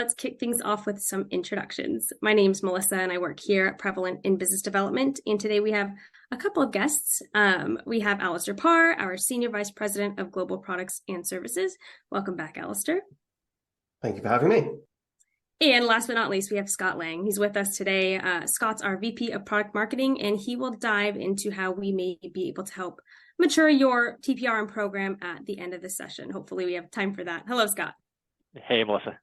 Let's kick things off with some introductions. My name's Melissa and I work here at Prevalent in Business Development. And today we have a couple of guests. We have Alastair Parr, our Senior Vice President of Global Products and Services. Welcome back, Alastair. Thank you for having me. And last but not least, we have Scott Lang. He's with us today. Scott's our VP of Product Marketing, and he will dive into how we may be able to help mature your TPRM program at the end of the session. Hopefully we have time for that. Hello, Scott. Hey, Melissa.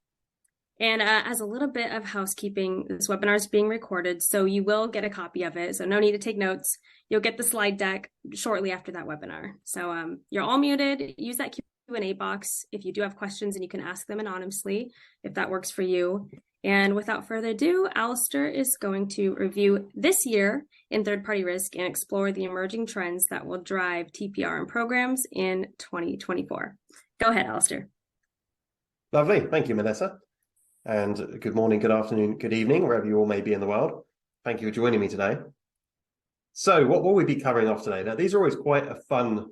And as a little bit of housekeeping, this webinar is being recorded, so you will get a copy of it. So no need to take notes. You'll get the slide deck shortly after that webinar. So you're all muted. Use that Q&A box if you do have questions, and you can ask them anonymously if that works for you. And without further ado, Alastair is going to review this year in third-party risk and explore the emerging trends that will drive TPRM programs in 2024. Go ahead, Alastair. Lovely. Thank you, Melissa. And good morning, good afternoon, good evening, wherever you all may be in the world. Thank you for joining me today. So what will we be covering off today? Now, these are always quite a fun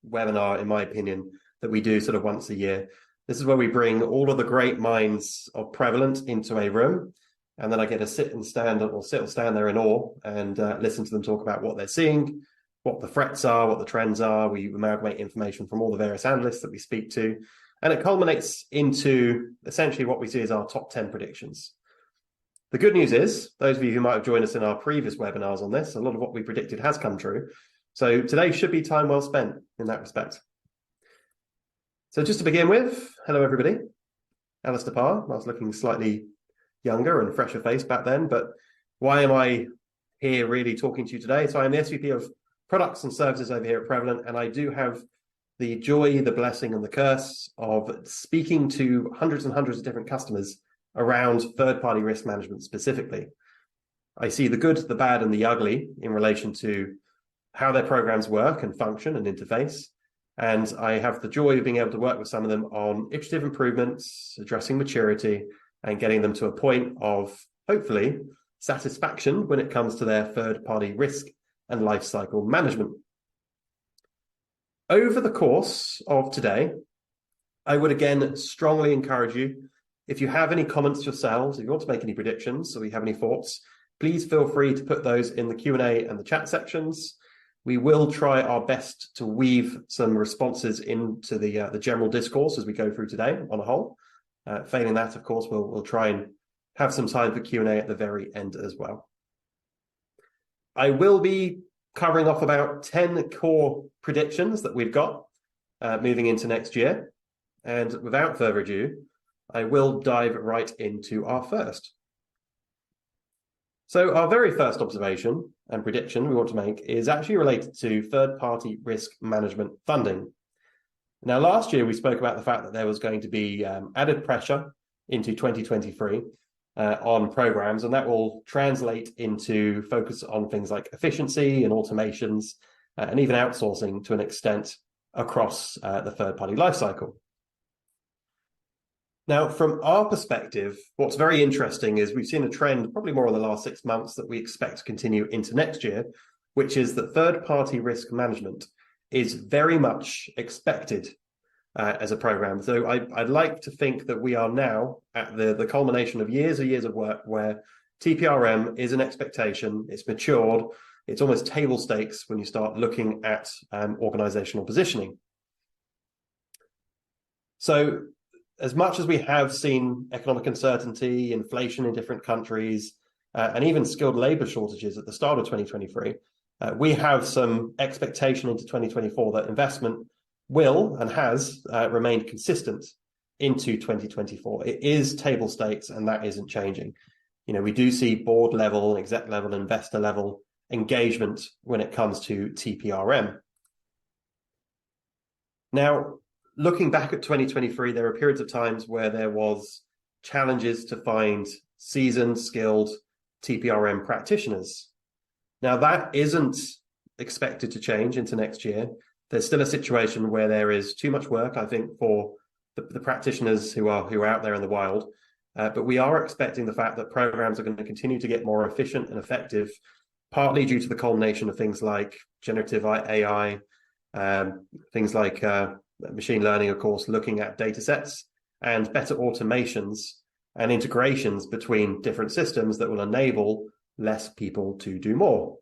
webinar, in my opinion, that we do sort of once a year. This is where we bring all of the great minds of Prevalent into a room, and then I get to sit or stand there in awe and listen to them talk about what they're seeing, what the threats are, what the trends are. We amalgamate information from all the various analysts that we speak to, and it culminates into essentially what we see as our top 10 predictions. The good news is, those of you who might have joined us in our previous webinars on this, a lot of what we predicted has come true. So today should be time well spent in that respect. So just to begin with, hello everybody. Alastair Parr. I was looking slightly younger and fresher faced back then, but why am I here really talking to you today? So I'm the SVP of Products and Services over here at Prevalent, and I do have the joy, the blessing, and the curse of speaking to hundreds and hundreds of different customers around third-party risk management specifically. I see the good, the bad, and the ugly in relation to how their programs work and function and interface. And I have the joy of being able to work with some of them on iterative improvements, addressing maturity, and getting them to a point of, hopefully, satisfaction when it comes to their third-party risk and lifecycle management. Over the course of today, I would again strongly encourage you, if you have any comments yourselves, if you want to make any predictions or you have any thoughts, please feel free to put those in the Q&A and the chat sections. We will try our best to weave some responses into the general discourse as we go through today on a whole. Failing that, of course, we'll try and have some time for Q&A at the very end as well. I will be covering off about 10 core predictions that we've got moving into next year. And without further ado, I will dive right into our first. So our very first observation and prediction we want to make is actually related to third-party risk management funding. Now, last year we spoke about the fact that there was going to be added pressure into 2023 on programs, and that will translate into focus on things like efficiency and automations and even outsourcing to an extent across the third-party lifecycle. Now, from our perspective, what's very interesting is we've seen a trend probably more in the last 6 months that we expect to continue into next year, which is that third-party risk management is very much expected as a program. So I'd like to think that we are now at the culmination of years of work where TPRM is an expectation, it's matured, it's almost table stakes when you start looking at organizational positioning. So as much as we have seen economic uncertainty, inflation in different countries, and even skilled labor shortages at the start of 2023, we have some expectation into 2024 that investment will and has remained consistent into 2024. It is table stakes, and that isn't changing. You know, we do see board level, exec level, investor level engagement when it comes to TPRM. Now, looking back at 2023, there are periods of times where there was challenges to find seasoned, skilled TPRM practitioners. Now, that isn't expected to change into next year. There's still a situation where there is too much work, I think, for the practitioners who are out there in the wild. But we are expecting the fact that programs are going to continue to get more efficient and effective, partly due to the culmination of things like generative AI, things like machine learning, of course, looking at data sets and better automations and integrations between different systems that will enable less people to do more.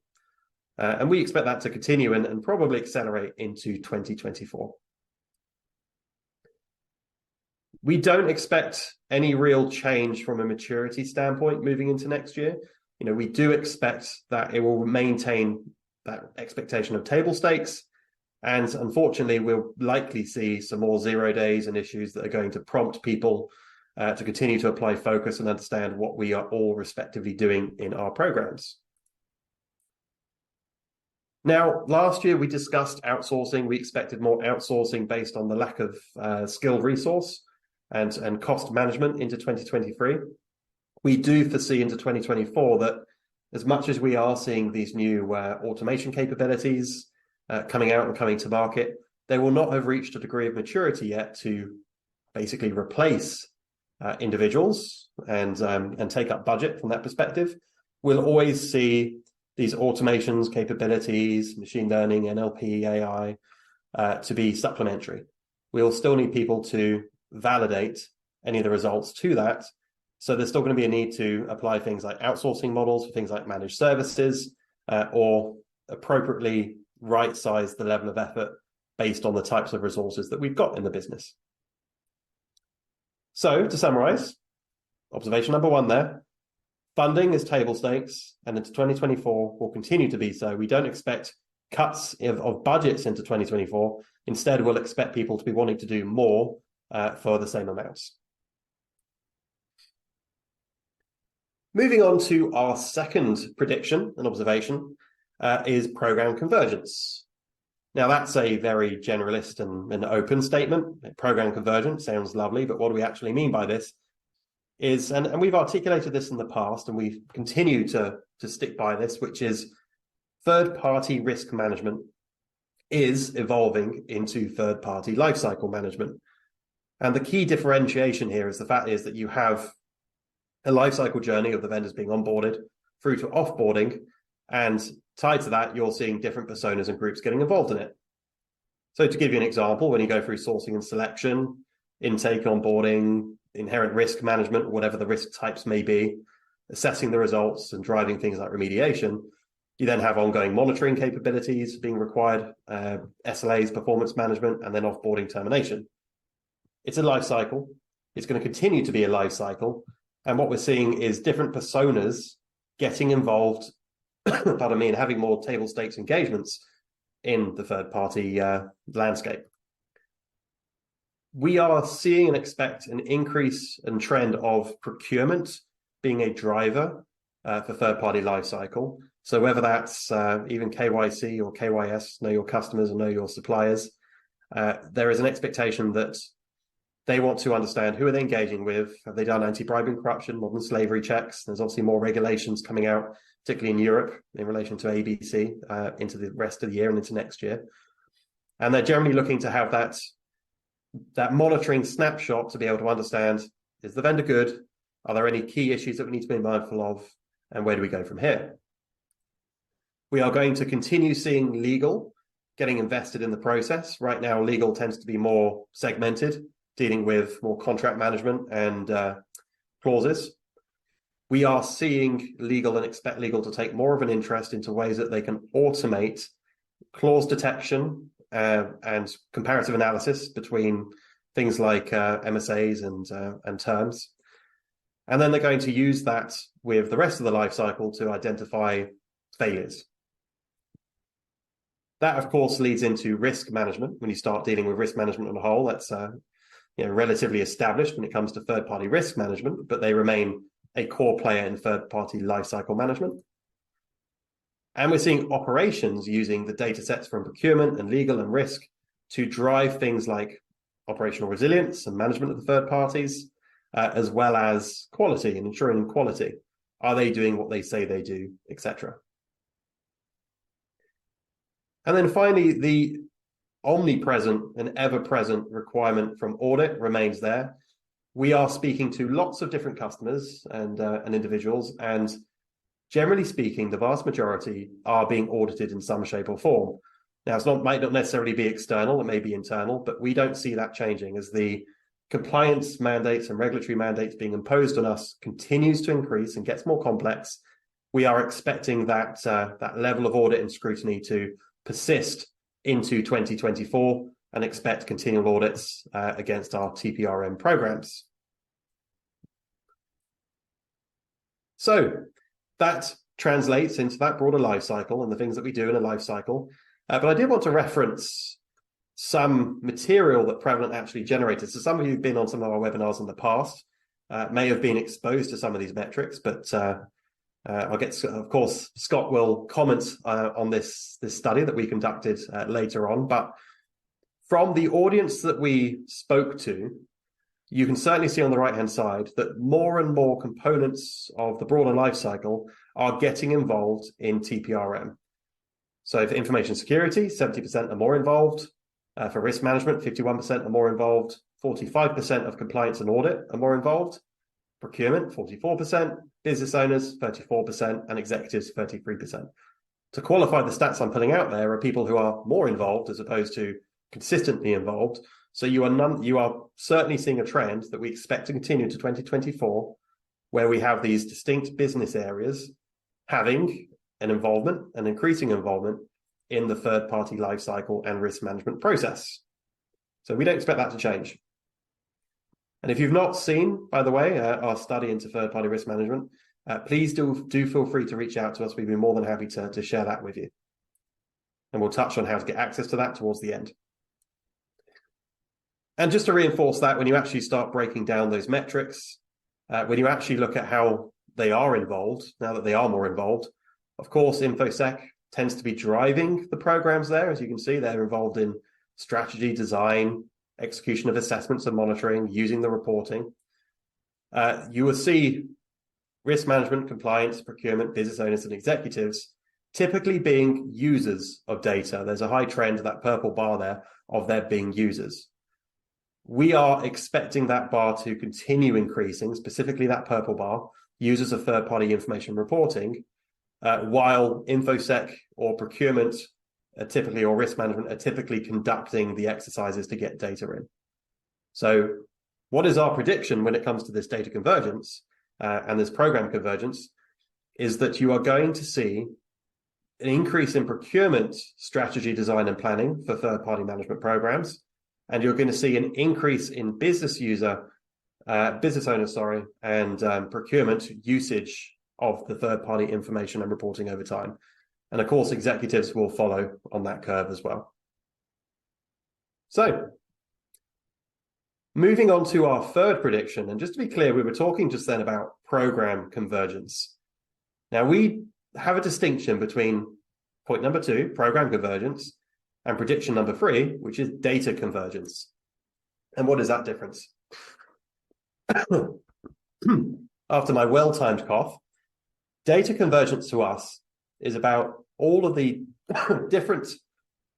And we expect that to continue and probably accelerate into 2024. We don't expect any real change from a maturity standpoint moving into next year. We do expect that it will maintain that expectation of table stakes. And unfortunately, we'll likely see some more 0 days and issues that are going to prompt people to continue to apply focus and understand what we are all respectively doing in our programs. Now, last year we discussed outsourcing. We expected more outsourcing based on the lack of skilled resource and cost management into 2023. We do foresee into 2024 that as much as we are seeing these new automation capabilities coming out and coming to market, they will not have reached a degree of maturity yet to basically replace individuals and take up budget from that perspective. We'll always see these automations, capabilities, machine learning, NLP, AI, to be supplementary. We'll still need people to validate any of the results to that. So there's still going to be a need to apply things like outsourcing models for things like managed services, or appropriately right-size the level of effort based on the types of resources that we've got in the business. So to summarize, observation number one there, funding is table stakes, and into 2024 will continue to be so. We don't expect cuts of budgets into 2024. Instead, we'll expect people to be wanting to do more for the same amounts. Moving on to our second prediction and observation is program convergence. Now, that's a very generalist and open statement. Program convergence sounds lovely, but what do we actually mean by this? And we've articulated this in the past, and we continue to stick by this, which is third-party risk management is evolving into third-party lifecycle management. And the key differentiation here is the fact is that you have a lifecycle journey of the vendors being onboarded through to offboarding, and tied to that, you're seeing different personas and groups getting involved in it. So to give you an example, when you go through sourcing and selection, intake, onboarding, inherent risk management, whatever the risk types may be, assessing the results and driving things like remediation, you then have ongoing monitoring capabilities being required, SLAs, performance management, and then offboarding termination. It's a life cycle. It's going to continue to be a life cycle. And what we're seeing is different personas getting involved, pardon me, and having more table stakes engagements in the third-party landscape. We are seeing and expect an increase in trend of procurement being a driver for third-party lifecycle. So whether that's even KYC or KYS, know your customers and know your suppliers, there is an expectation that they want to understand who are they engaging with. Have they done anti-bribing, corruption, modern slavery checks? There's obviously more regulations coming out, particularly in Europe, in relation to ABC into the rest of the year and into next year. And they're generally looking to have that monitoring snapshot to be able to understand, is the vendor good? Are there any key issues that we need to be mindful of? And where do we go from here? We are going to continue seeing legal getting invested in the process. Right now, legal tends to be more segmented, dealing with more contract management and clauses. We are seeing legal and expect legal to take more of an interest into ways that they can automate clause detection and comparative analysis between things like MSAs and terms. And then they're going to use that with the rest of the life cycle to identify failures. That, of course, leads into risk management. When you start dealing with risk management on a whole, that's relatively established when it comes to third-party risk management, but they remain a core player in third-party lifecycle management. And we're seeing operations using the data sets from procurement and legal and risk to drive things like operational resilience and management of the third parties, as well as quality and ensuring quality. Are they doing what they say they do, etc. And then finally, the omnipresent and ever-present requirement from audit remains there. We are speaking to lots of different customers and individuals, and generally speaking, the vast majority are being audited in some shape or form. Now, might not necessarily be external, it may be internal, but we don't see that changing as the compliance mandates and regulatory mandates being imposed on us continues to increase and gets more complex, we are expecting that level of audit and scrutiny to persist into 2024 and expect continual audits against our TPRM programs. So that translates into that broader life cycle and the things that we do in a life cycle. But I did want to reference some material that Prevalent actually generated. So some of you who've been on some of our webinars in the past may have been exposed to some of these metrics, but I'll get, of course, Scott will comment on this study that we conducted later on. But from the audience that we spoke to, you can certainly see on the right-hand side that more and more components of the broader life cycle are getting involved in TPRM. So for information security, 70% are more involved. For risk management, 51% are more involved. 45% of compliance and audit are more involved. Procurement, 44%. Business owners, 34%. And executives, 33%. To qualify the stats I'm putting out there are people who are more involved as opposed to consistently involved. So you are certainly seeing a trend that we expect to continue to 2024, where we have these distinct business areas having an increasing involvement in the third-party lifecycle and risk management process. So we don't expect that to change. And if you've not seen, by the way, our study into third-party risk management, please do feel free to reach out to us. We'd be more than happy to share that with you. And we'll touch on how to get access to that towards the end. And just to reinforce that, when you actually start breaking down those metrics, when you actually look at how they are involved, now that they are more involved, of course, InfoSec tends to be driving the programs there. As you can see, they're involved in strategy, design, execution of assessments and monitoring, using the reporting. You will see risk management, compliance, procurement, business owners, and executives typically being users of data. There's a high trend, that purple bar there, of there being users. We are expecting that bar to continue increasing, specifically that purple bar, users of third-party information reporting, while InfoSec or procurement or risk management are typically conducting the exercises to get data in. So what is our prediction when it comes to this data convergence and this program convergence is that you are going to see an increase in procurement strategy, design, and planning for third-party management programs. And you're going to see an increase in business owners, and procurement usage of the third-party information and reporting over time. And of course, executives will follow on that curve as well. So, moving on to our third prediction, and just to be clear, we were talking just then about program convergence. Now, we have a distinction between point number 2, program convergence, and prediction number 3, which is data convergence. And what is that difference? After my well-timed cough, data convergence to us is about all of the different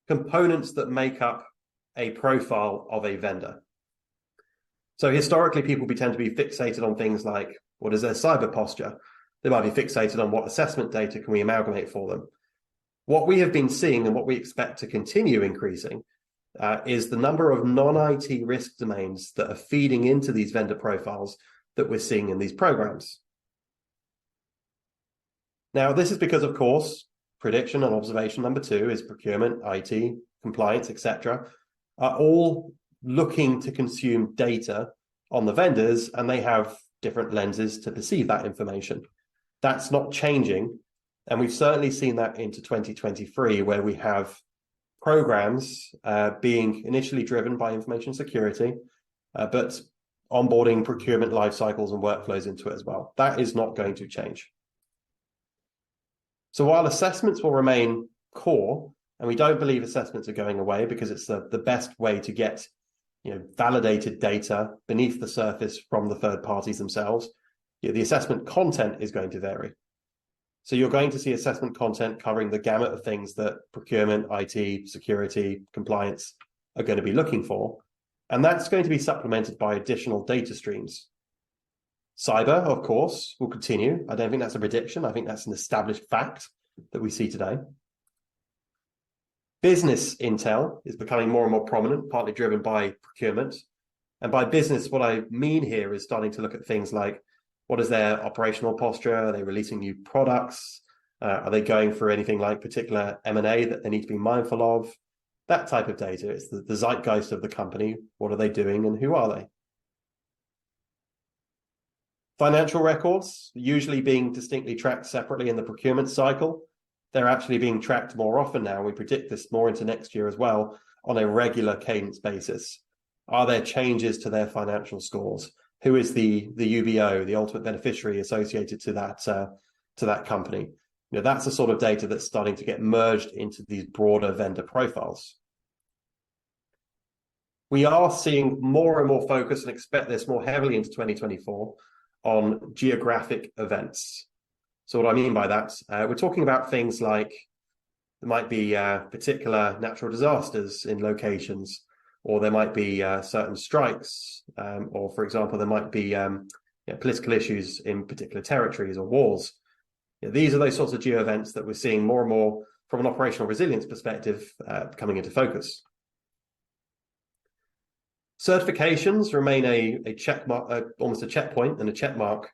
components that make up a profile of a vendor. So historically, people tend to be fixated on things like, what is their cyber posture? They might be fixated on what assessment data can we amalgamate for them. What we have been seeing and what we expect to continue increasing is the number of non-IT risk domains that are feeding into these vendor profiles that we're seeing in these programs. Now, this is because, of course, prediction and observation number 2 is procurement, IT, compliance, etc., are all looking to consume data on the vendors, and they have different lenses to perceive that information. That's not changing, and we've certainly seen that into 2023, where we have programs being initially driven by information security, but onboarding procurement life cycles and workflows into it as well. That is not going to change. So while assessments will remain core, and we don't believe assessments are going away because it's the best way to get validated data beneath the surface from the third parties themselves, the assessment content is going to vary. So you're going to see assessment content covering the gamut of things that procurement, IT, security, compliance are going to be looking for. And that's going to be supplemented by additional data streams. Cyber, of course, will continue. I don't think that's a prediction. I think that's an established fact that we see today. Business intel is becoming more and more prominent, partly driven by procurement. And by business, what I mean here is starting to look at things like, what is their operational posture? Are they releasing new products? Are they going through anything like particular M&A that they need to be mindful of? That type of data. It's the zeitgeist of the company. What are they doing and who are they? Financial records, usually being distinctly tracked separately in the procurement cycle. They're actually being tracked more often now. We predict this more into next year as well on a regular cadence basis. Are there changes to their financial scores? Who is the UBO, the ultimate beneficiary associated to that company? You know, that's the sort of data that's starting to get merged into these broader vendor profiles. We are seeing more and more focus, and expect this more heavily into 2024, on geographic events. So what I mean by that, we're talking about things like there might be particular natural disasters in locations, or there might be certain strikes, or for example, there might be political issues in particular territories or wars. These are those sorts of geo events that we're seeing more and more from an operational resilience perspective coming into focus. Certifications remain a check mark, almost a checkpoint and a check mark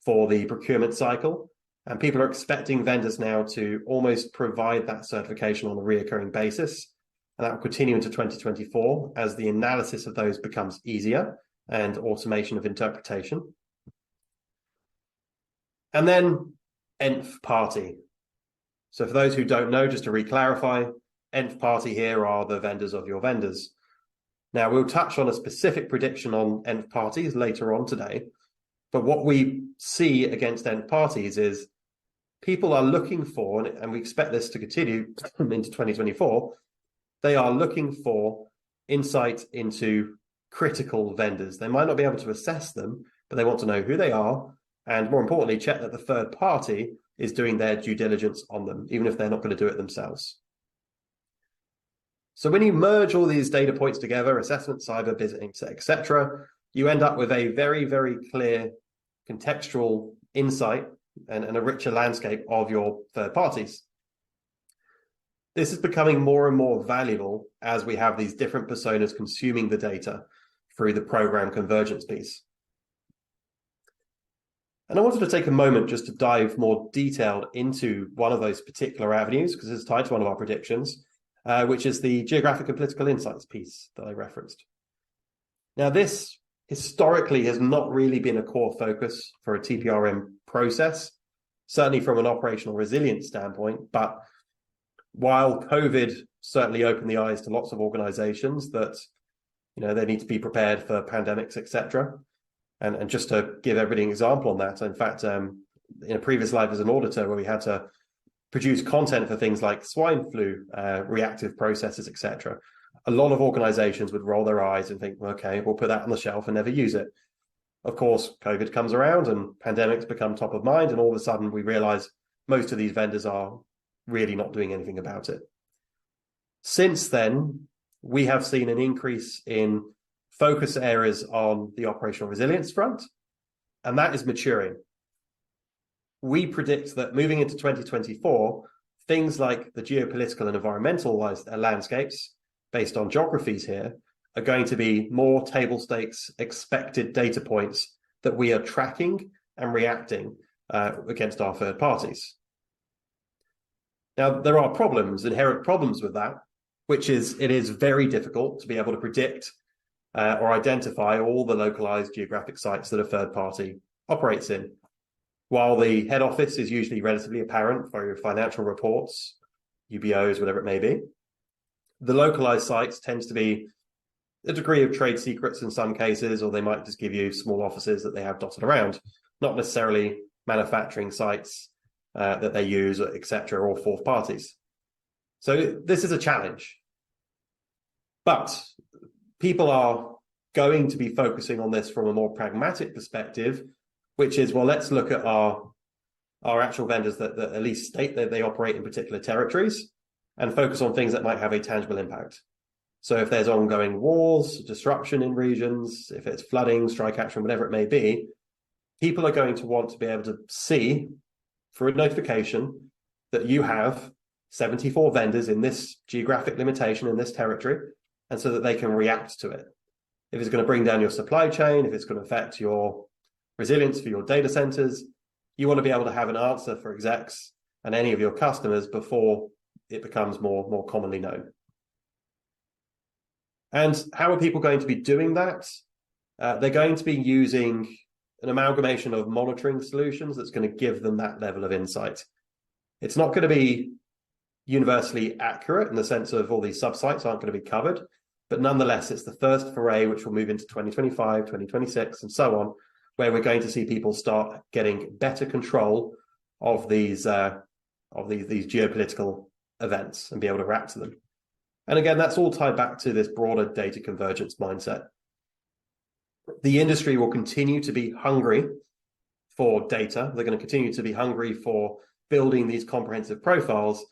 for the procurement cycle. And people are expecting vendors now to almost provide that certification on a reoccurring basis. And that will continue into 2024 as the analysis of those becomes easier and automation of interpretation. And then nth party. So for those who don't know, just to re-clarify, nth party here are the vendors of your vendors. Now, we'll touch on a specific prediction on nth parties later on today, but what we see against nth parties is people are looking for, and we expect this to continue into 2024, they are looking for insight into critical vendors. They might not be able to assess them, but they want to know who they are, and more importantly, check that the third party is doing their due diligence on them, even if they're not going to do it themselves. So when you merge all these data points together, assessment, cyber, business, etc., you end up with a very, very clear contextual insight and a richer landscape of your third parties. This is becoming more and more valuable as we have these different personas consuming the data through the program convergence piece. And I wanted to take a moment just to dive more detailed into one of those particular avenues, because it's tied to one of our predictions, which is the geographic and political insights piece that I referenced. Now, this historically has not really been a core focus for a TPRM process, certainly from an operational resilience standpoint. But while COVID certainly opened the eyes to lots of organizations that, they need to be prepared for pandemics, etc. And just to give everybody an example on that, in fact, in a previous life as an auditor where we had to produce content for things like swine flu, reactive processes, etc. A lot of organizations would roll their eyes and think, okay, we'll put that on the shelf and never use it. Of course, COVID comes around and pandemics become top of mind, and all of a sudden we realize most of these vendors are really not doing anything about it. Since then, we have seen an increase in focus areas on the operational resilience front, and that is maturing. We predict that moving into 2024, things like the geopolitical and environmental landscapes, based on geographies here, are going to be more table stakes expected data points that we are tracking and reacting against our third parties. Now, there are inherent problems with that, which is it is very difficult to be able to predict or identify all the localized geographic sites that a third party operates in. While the head office is usually relatively apparent for your financial reports, UBOs, whatever it may be, the localized sites tends to be a degree of trade secrets in some cases, or they might just give you small offices that they have dotted around, not necessarily manufacturing sites that they use, etc., or fourth parties. So this is a challenge. But people are going to be focusing on this from a more pragmatic perspective, which is, well, let's look at our actual vendors that at least state that they operate in particular territories and focus on things that might have a tangible impact. So if there's ongoing wars, disruption in regions, if it's flooding, strike action, whatever it may be, people are going to want to be able to see through a notification that you have 74 vendors in this geographic limitation in this territory, and so that they can react to it. if it's going to bring down your supply chain, if it's going to affect your resilience for your data centers, you want to be able to have an answer for execs and any of your customers before it becomes more commonly known. And how are people going to be doing that? They're going to be using an amalgamation of monitoring solutions that's going to give them that level of insight. It's not going to be universally accurate in the sense of all these subsites aren't going to be covered, but nonetheless, it's the first foray which will move into 2025, 2026, and so on, where we're going to see people start getting better control of these geopolitical events and be able to react to them. And again, that's all tied back to this broader data convergence mindset. The industry will continue to be hungry for data. They're going to continue to be hungry for building these comprehensive profiles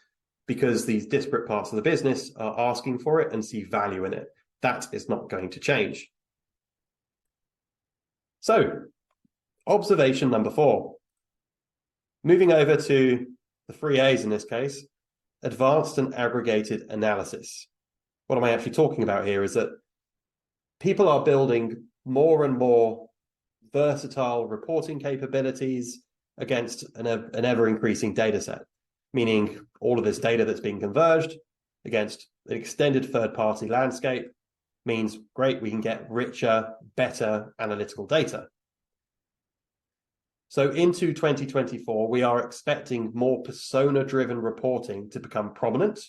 because these disparate parts of the business are asking for it and see value in it. That is not going to change. So, observation number 4. Moving over to the 3 A's in this case, advanced and aggregated analysis. What am I actually talking about here is that people are building more and more versatile reporting capabilities against an ever-increasing data set, meaning all of this data that's being converged against an extended third-party landscape means, great, we can get richer, better analytical data. So into 2024, we are expecting more persona-driven reporting to become prominent.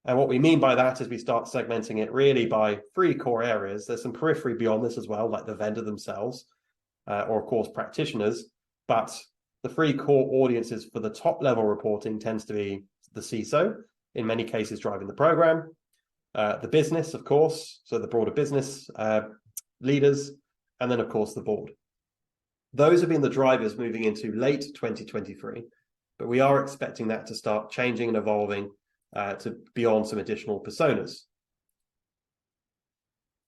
And what we mean by that is we start segmenting it really by 3 core areas. There's some periphery beyond this as well, like the vendor themselves, or of course practitioners. But the 3 core audiences for the top level reporting tends to be the CISO, in many cases driving the program, the business, of course, so the broader business leaders, and then of course the board. Those have been the drivers moving into late 2023, but we are expecting that to start changing and evolving to beyond some additional personas.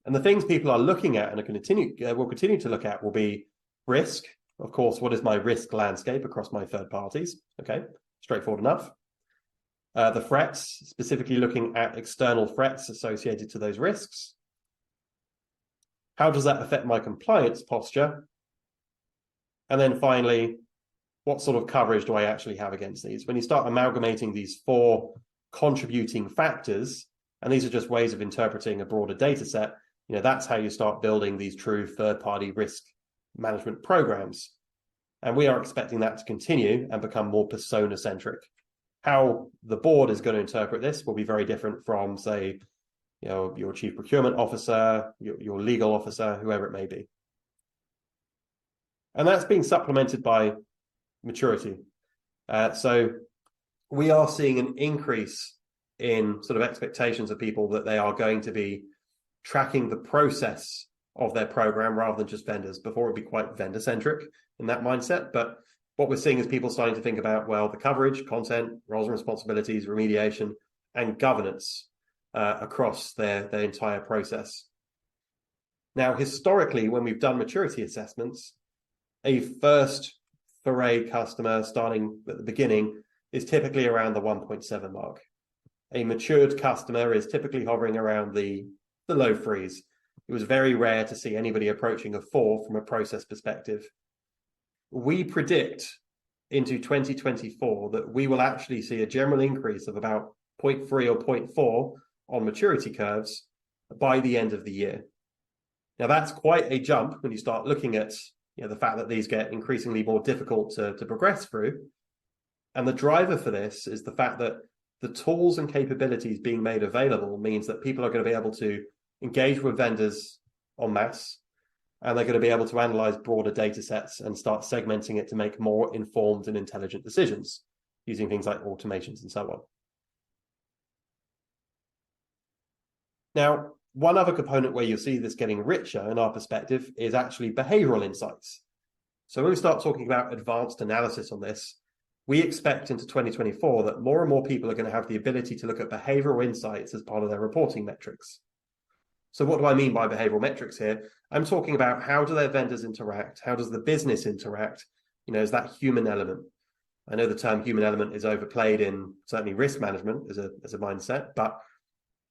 And the things people are looking at and will continue to look at will be risk. Of course, what is my risk landscape across my third parties? Okay, straightforward enough. The threats, specifically looking at external threats associated to those risks. How does that affect my compliance posture? And then finally, what sort of coverage do I actually have against these? When you start amalgamating these 4 contributing factors, and these are just ways of interpreting a broader data set, that's how you start building these true third-party risk management programs. And we are expecting that to continue and become more persona-centric. How the board is going to interpret this will be very different from, say, your chief procurement officer, your legal officer, whoever it may be. And that's being supplemented by maturity. So we are seeing an increase in sort of expectations of people that they are going to be tracking the process of their program rather than just vendors. Before, it'd be quite vendor-centric in that mindset. But what we're seeing is people starting to think about, well, the coverage, content, roles and responsibilities, remediation, and governance across their entire process. Now, historically, when we've done maturity assessments, a first foray customer starting at the beginning is typically around the 1.7 mark. A matured customer is typically hovering around the low 3s. It was very rare to see anybody approaching a 4 from a process perspective. We predict into 2024 that we will actually see a general increase of about 0.3 or 0.4 on maturity curves by the end of the year. Now, that's quite a jump when you start looking at the fact that these get increasingly more difficult to progress through. And the driver for this is the fact that the tools and capabilities being made available means that people are going to be able to engage with vendors en masse, and they're going to be able to analyze broader data sets and start segmenting it to make more informed and intelligent decisions using things like automations and so on. Now, one other component where you'll see this getting richer in our perspective is actually behavioral insights. So when we start talking about advanced analysis on this, we expect into 2024 that more and more people are going to have the ability to look at behavioral insights as part of their reporting metrics. So what do I mean by behavioral metrics here? I'm talking about how do their vendors interact? How does the business interact? Is that human element? I know the term human element is overplayed in certainly risk management as a mindset, but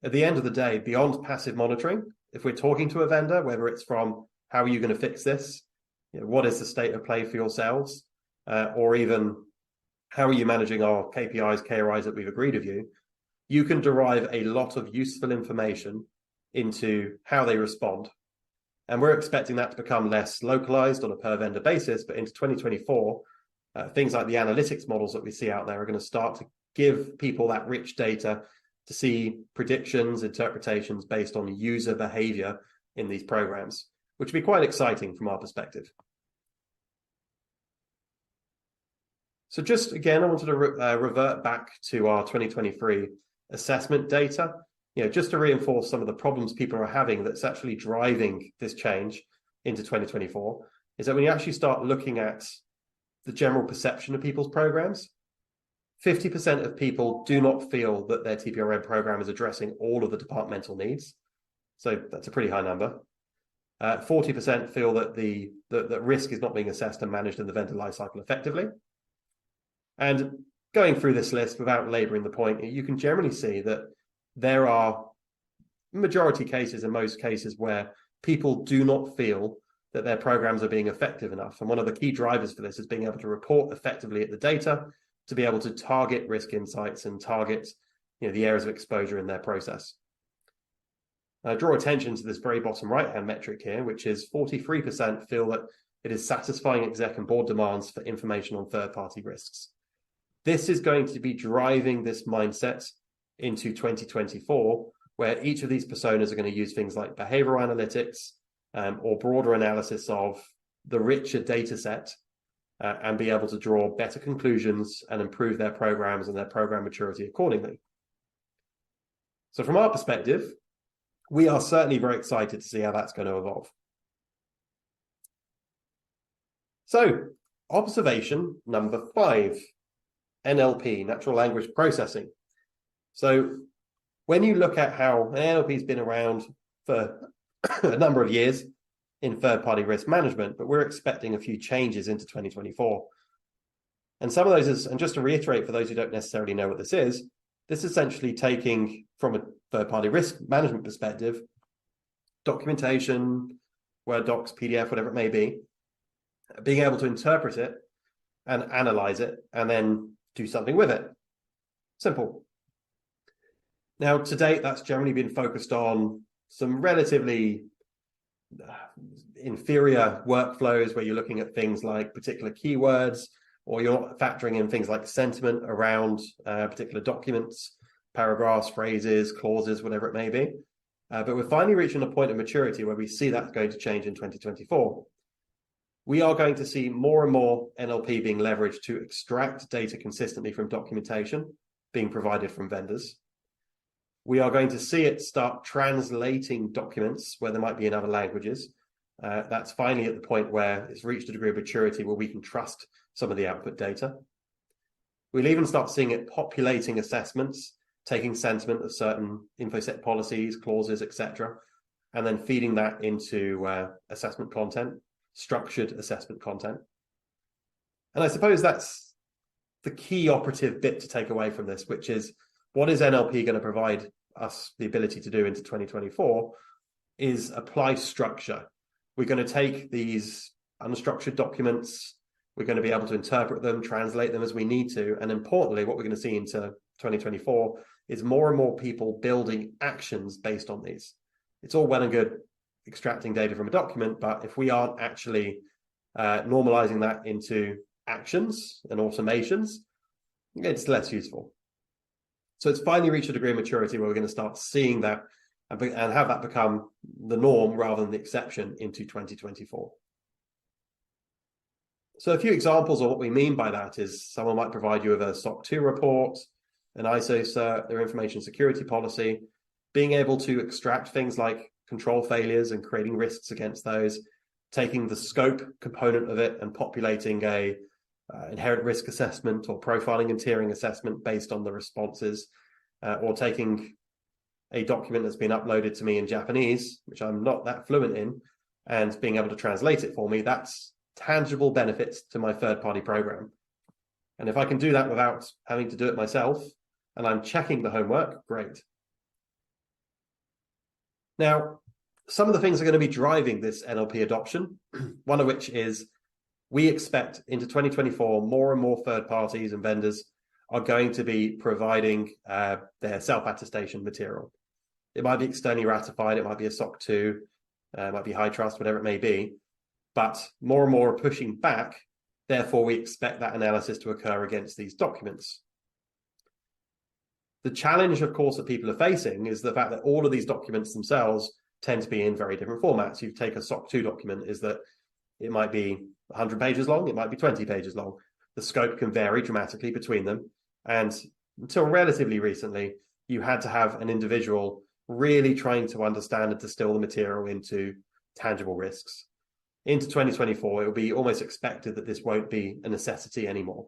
at the end of the day, beyond passive monitoring, if we're talking to a vendor, whether it's from how are you going to fix this, what is the state of play for yourselves, or even how are you managing our KPIs, KRIs that we've agreed with you, you can derive a lot of useful information into how they respond. And we're expecting that to become less localized on a per vendor basis, but into 2024, things like the analytics models that we see out there are going to start to give people that rich data to see predictions, interpretations based on user behavior in these programs, which would be quite exciting from our perspective. So just again, I wanted to revert back to our 2023 assessment data, just to reinforce some of the problems people are having that's actually driving this change into 2024, is that when you actually start looking at the general perception of people's programs, 50% of people do not feel that their TPRM program is addressing all of the departmental needs. So that's a pretty high number. 40% feel that the risk is not being assessed and managed in the vendor lifecycle effectively. And going through this list without laboring the point, you can generally see that there are majority cases in most cases where people do not feel that their programs are being effective enough. And one of the key drivers for this is being able to report effectively at the data, to be able to target risk insights and target the areas of exposure in their process. I draw attention to this very bottom right-hand metric here, which is 43% feel that it is satisfying exec and board demands for information on third-party risks. This is going to be driving this mindset into 2024, where each of these personas are going to use things like behavioral analytics or broader analysis of the richer data set and be able to draw better conclusions and improve their programs and their program maturity accordingly. So from our perspective, we are certainly very excited to see how that's going to evolve. So observation number 5, NLP, natural language processing. So when you look at how NLP has been around for a number of years in third-party risk management, but we're expecting a few changes into 2024. And some of those is, and just to reiterate for those who don't necessarily know what this is essentially taking from a third-party risk management perspective, documentation, Word docs, PDF, whatever it may be, being able to interpret it and analyze it and then do something with it. Simple. Now, to date, that's generally been focused on some relatively inferior workflows where you're looking at things like particular keywords, or you're not factoring in things like sentiment around particular documents, paragraphs, phrases, clauses, whatever it may be. But we're finally reaching a point of maturity where we see that's going to change in 2024. We are going to see more and more NLP being leveraged to extract data consistently from documentation being provided from vendors. We are going to see it start translating documents where there might be in other languages. That's finally at the point where it's reached a degree of maturity where we can trust some of the output data. We'll even start seeing it populating assessments, taking sentiment of certain InfoSec policies, clauses, etc., and then feeding that into assessment content, structured assessment content. And I suppose that's the key operative bit to take away from this, which is what is NLP going to provide us the ability to do into 2024 is apply structure. We're going to take these unstructured documents, we're going to be able to interpret them, translate them as we need to, and importantly, what we're going to see into 2024 is more and more people building actions based on these. It's all well and good extracting data from a document, but if we aren't actually normalizing that into actions and automations, it's less useful. So it's finally reached a degree of maturity where we're going to start seeing that and have that become the norm rather than the exception into 2024. So a few examples of what we mean by that is someone might provide you with a SOC 2 report, an ISO cert, their information security policy, being able to extract things like control failures and creating risks against those, taking the scope component of it and populating a inherent risk assessment or profiling and tiering assessment based on the responses, or taking a document that's been uploaded to me in Japanese, which I'm not that fluent in, and being able to translate it for me. That's tangible benefits to my third-party program. And if I can do that without having to do it myself, and I'm checking the homework, great. Now, some of the things are going to be driving this NLP adoption, one of which is we expect into 2024, more and more third parties and vendors are going to be providing their self-attestation material. It might be externally ratified, it might be a SOC 2, it might be high trust, whatever it may be, but more and more are pushing back. Therefore, we expect that analysis to occur against these documents. The challenge, of course, that people are facing is the fact that all of these documents themselves tend to be in very different formats. You take a SOC 2 document, is that it might be 100 pages long, it might be 20 pages long. The scope can vary dramatically between them. And until relatively recently, you had to have an individual really trying to understand and distill the material into tangible risks. Into 2024, it will be almost expected that this won't be a necessity anymore.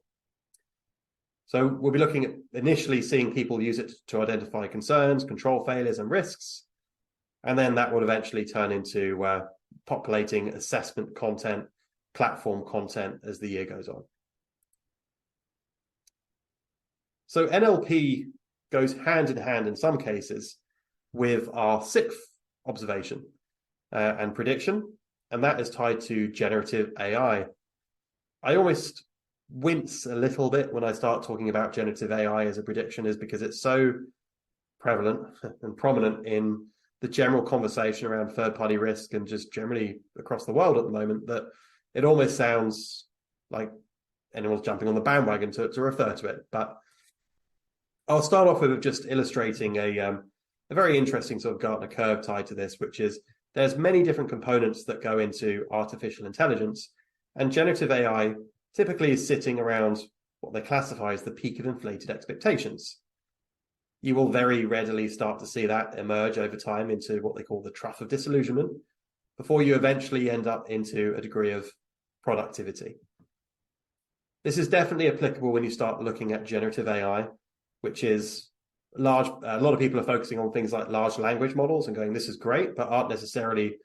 So we'll be looking at initially seeing people use it to identify concerns, control failures and risks. And then that will eventually turn into populating assessment content, platform content as the year goes on. So NLP goes hand in hand in some cases with our sixth observation and prediction, and that is tied to generative AI. I almost wince a little bit when I start talking about generative AI as a prediction, is because it's so prevalent and prominent in the general conversation around third-party risk and just generally across the world at the moment, that it almost sounds like anyone's jumping on the bandwagon to refer to it. But I'll start off with just illustrating a very interesting sort of Gartner curve tied to this, which is there's many different components that go into artificial intelligence, and generative AI typically is sitting around what they classify as the peak of inflated expectations. You will very readily start to see that emerge over time into what they call the trough of disillusionment, before you eventually end up into a degree of productivity. This is definitely applicable when you start looking at generative AI, which is a lot of people are focusing on things like large language models and going, this is great, but aren't necessarily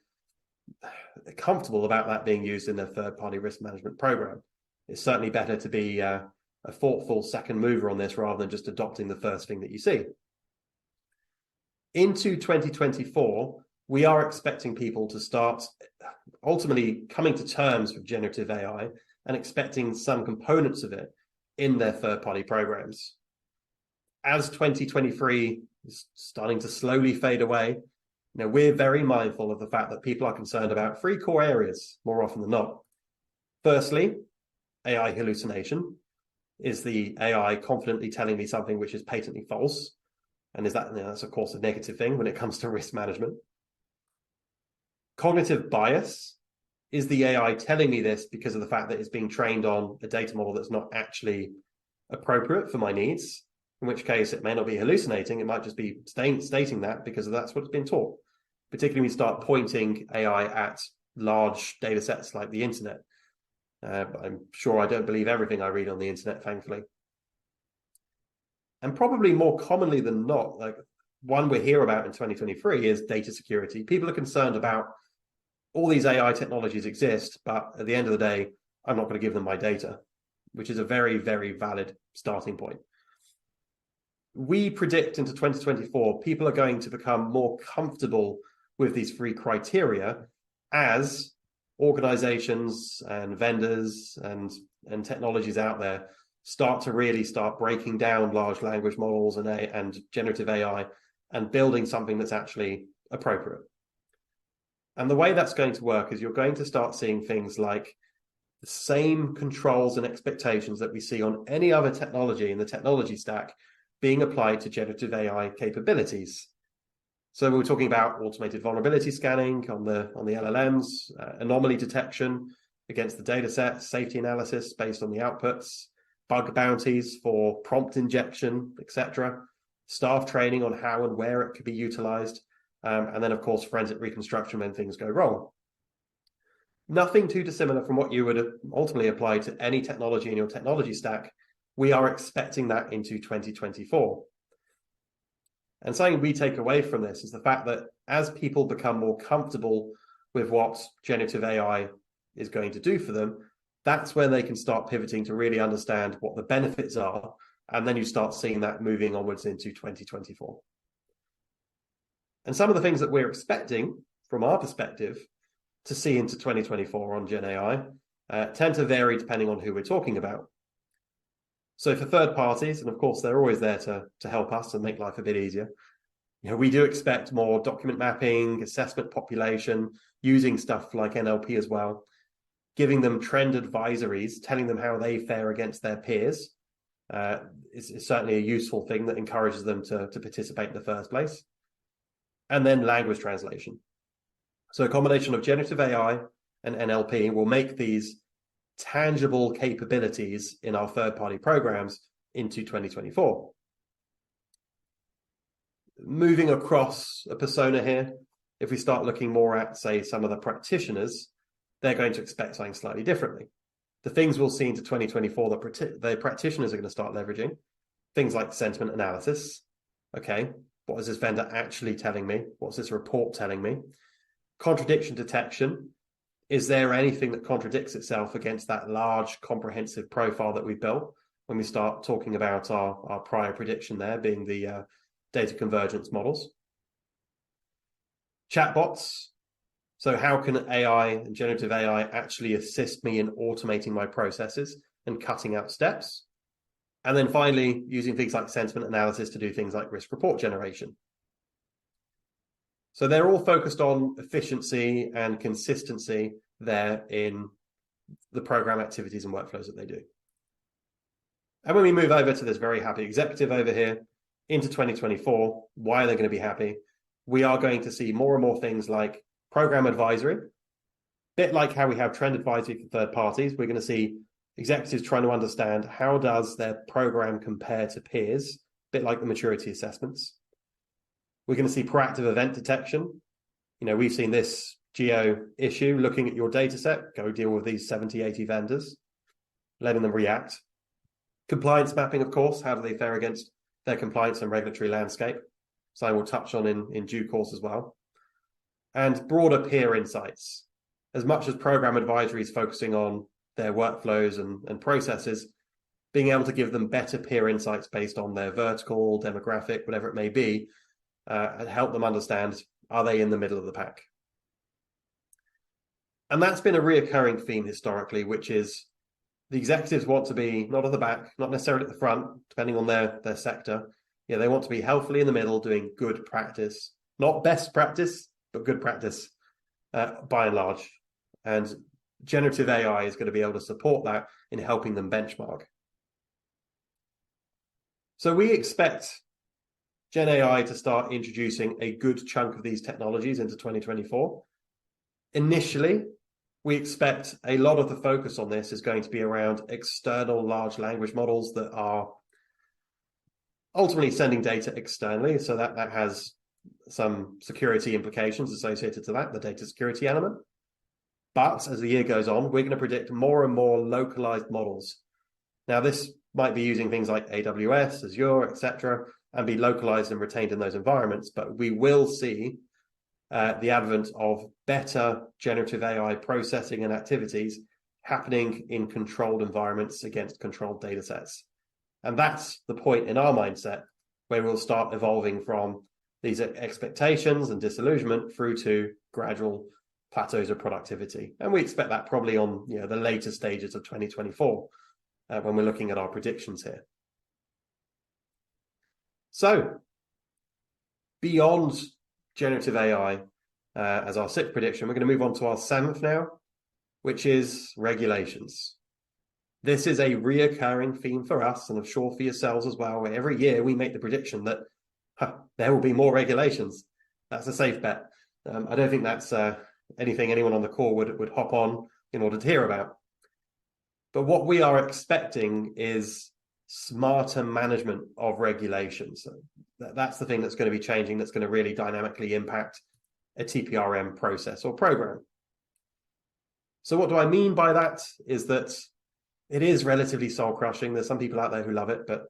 comfortable about that being used in their third-party risk management program. It's certainly better to be a thoughtful second mover on this rather than just adopting the first thing that you see. Into 2024, we are expecting people to start ultimately coming to terms with generative AI and expecting some components of it in their third-party programs. As 2023 is starting to slowly fade away, we're very mindful of the fact that people are concerned about three core areas more often than not. Firstly, AI hallucination. Is the AI confidently telling me something which is patently false? And is that, that's of course a negative thing when it comes to risk management. Cognitive bias. Is the AI telling me this because of the fact that it's being trained on a data model that's not actually appropriate for my needs? In which case it may not be hallucinating, it might just be stating that because that's what's been taught. Particularly when you start pointing AI at large data sets like the internet. I'm sure I don't believe everything I read on the internet, thankfully. And probably more commonly than not, like one we hear about in 2023 is data security. People are concerned about all these AI technologies exist, but at the end of the day, I'm not going to give them my data, which is a very, very valid starting point. We predict into 2024, people are going to become more comfortable with these three criteria as organizations and vendors and technologies out there start breaking down large language models and generative AI and building something that's actually appropriate. And the way that's going to work is you're going to start seeing things like the same controls and expectations that we see on any other technology in the technology stack being applied to generative AI capabilities. So we're talking about automated vulnerability scanning on the LLMs, anomaly detection against the data set, safety analysis based on the outputs, bug bounties for prompt injection, etc., staff training on how and where it could be utilized, and then, of course, forensic reconstruction when things go wrong. Nothing too dissimilar from what you would ultimately apply to any technology in your technology stack. We are expecting that into 2024. And something we take away from this is the fact that as people become more comfortable with what generative AI is going to do for them, that's when they can start pivoting to really understand what the benefits are. And then you start seeing that moving onwards into 2024. And some of the things that we're expecting from our perspective to see into 2024 on Gen AI tend to vary depending on who we're talking about. So for third parties, and of course they're always there to help us and make life a bit easier, we do expect more document mapping, assessment population, using stuff like NLP as well, giving them trend advisories, telling them how they fare against their peers is certainly a useful thing that encourages them to participate in the first place. And then language translation. So a combination of generative AI and NLP will make these tangible capabilities in our third-party programs into 2024. Moving across a persona here, if we start looking more at, say, some of the practitioners, they're going to expect something slightly differently. The things we'll see into 2024 that the practitioners are going to start leveraging, things like sentiment analysis. Okay, what is this vendor actually telling me? What's this report telling me? Contradiction detection. Is there anything that contradicts itself against that large comprehensive profile that we built when we start talking about our prior prediction there being the data convergence models? Chatbots. So how can AI and generative AI actually assist me in automating my processes and cutting out steps? And then finally, using things like sentiment analysis to do things like risk report generation. So they're all focused on efficiency and consistency there in the program activities and workflows that they do. And when we move over to this very happy executive over here into 2024, why are they going to be happy? We are going to see more and more things like program advisory, a bit like how we have trend advisory for third parties. We're going to see executives trying to understand how does their program compare to peers, a bit like the maturity assessments. We're going to see proactive event detection. We've seen this geo issue, looking at your data set, go deal with these 70, 80 vendors, letting them react. Compliance mapping, of course, how do they fare against their compliance and regulatory landscape? So I will touch on in due course as well. And broader peer insights. As much as program advisory is focusing on their workflows and processes, being able to give them better peer insights based on their vertical, demographic, whatever it may be, and help them understand, are they in the middle of the pack? And that's been a reoccurring theme historically, which is the executives want to be not at the back, not necessarily at the front, depending on their sector. They want to be healthily in the middle, doing good practice, not best practice, but good practice by and large. And generative AI is going to be able to support that in helping them benchmark. So we expect Gen AI to start introducing a good chunk of these technologies into 2024. Initially, we expect a lot of the focus on this is going to be around external large language models that are ultimately sending data externally. So that has some security implications associated to that, the data security element. But as the year goes on, we're going to predict more and more localized models. Now, this might be using things like AWS, Azure, etc., and be localized and retained in those environments. But we will see the advent of better generative AI processing and activities happening in controlled environments against controlled data sets. And that's the point in our mindset where we'll start evolving from these expectations and disillusionment through to gradual plateaus of productivity. And we expect that probably on the later stages of 2024 when we're looking at our predictions here. So beyond generative AI as our sixth prediction, we're going to move on to our seventh now, which is regulations. This is a reoccurring theme for us, and I'm sure for yourselves as well, where every year we make the prediction that there will be more regulations. That's a safe bet. I don't think that's anything anyone on the call would hop on in order to hear about. But what we are expecting is smarter management of regulations. That's the thing that's going to be changing, that's going to really dynamically impact a TPRM process or program. So what do I mean by that is that it is relatively soul-crushing. There's some people out there who love it, but